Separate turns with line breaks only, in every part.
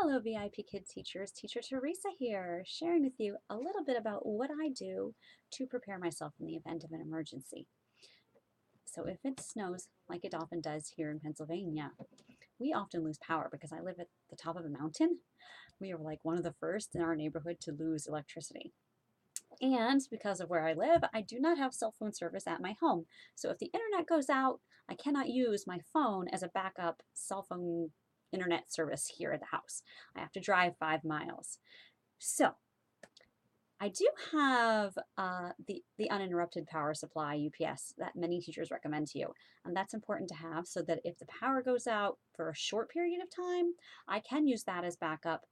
Hello VIPKID teachers, Teacher Teresa here, sharing with you a little bit about what I do to prepare myself in the event of an emergency. So if it snows, like it often does here in Pennsylvania, we often lose power because I live at the top of a mountain. We are like one of the first in our neighborhood to lose electricity. And because of where I live, I do not have cell phone service at my home. So if the internet goes out, I cannot use my phone as a backup cell phone internet service here at the house. I have to drive 5 miles. So I do have the uninterrupted power supply UPS that many teachers recommend to you. And that's important to have so that if the power goes out for a short period of time, I can use that as backup.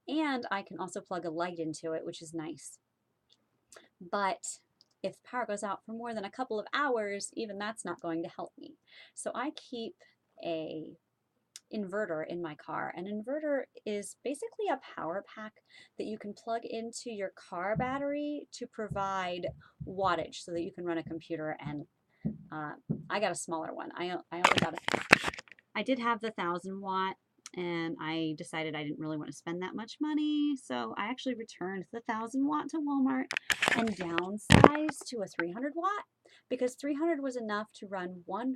And I can also plug a light into it, which is nice. But if power goes out for more than a couple of hours, even that's not going to help me. So I keep a inverter in my car. An inverter is basically a power pack that you can plug into your car battery to provide wattage so that you can run a computer. And I got a smaller one. I did have the 1,000 watt, and I decided I didn't really want to spend that much money, so I actually returned the 1,000 watt to Walmart and downsized to a 300 watt because 300 was enough to run one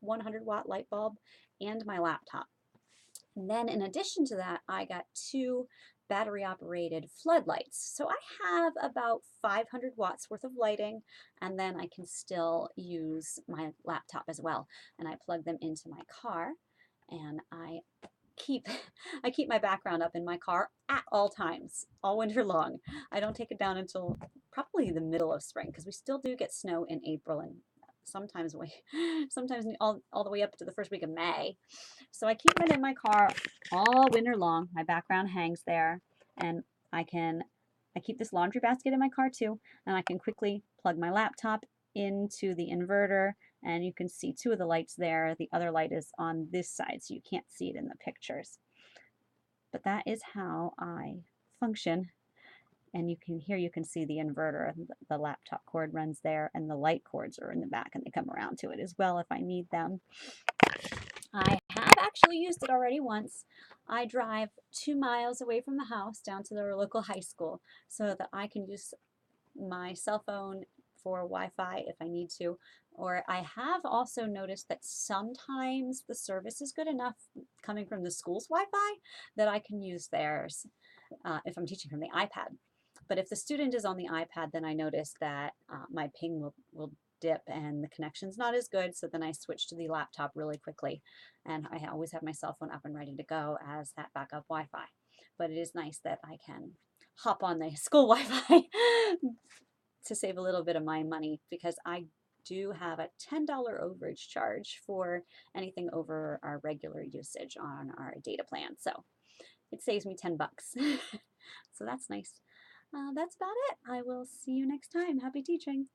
100-watt light bulb and my laptop. And then in addition to that, I got two battery operated floodlights. So I have about 500 watts worth of lighting, and then I can still use my laptop as well. And I plug them into my car, and keep I keep my background up in my car at all times, all winter long. I don't take it down until probably the middle of spring because we still do get snow in April and sometimes all the way up to the first week of May. So I keep it in my car all winter long. My background hangs there, and I keep this laundry basket in my car too, and I can quickly plug my laptop into the inverter, and you can see two of the lights there. The other light is on this side, so you can't see it in the pictures. But that is how I function. And you can see the inverter. The laptop cord runs there, and the light cords are in the back, and they come around to it as well if I need them. I have actually used it already once. I drive 2 miles away from the house down to the local high school so that I can use my cell phone for Wi-Fi if I need to. Or I have also noticed that sometimes the service is good enough coming from the school's Wi-Fi that I can use theirs if I'm teaching from the iPad. But if the student is on the iPad, then I notice that my ping will dip and the connection's not as good, so then I switch to the laptop really quickly, and I always have my cell phone up and ready to go as that backup Wi-Fi. But it is nice that I can hop on the school Wi-Fi to save a little bit of my money because I do have a $10 overage charge for anything over our regular usage on our data plan, so it saves me 10 bucks. So that's nice. That's about it. I will see you next time. Happy teaching.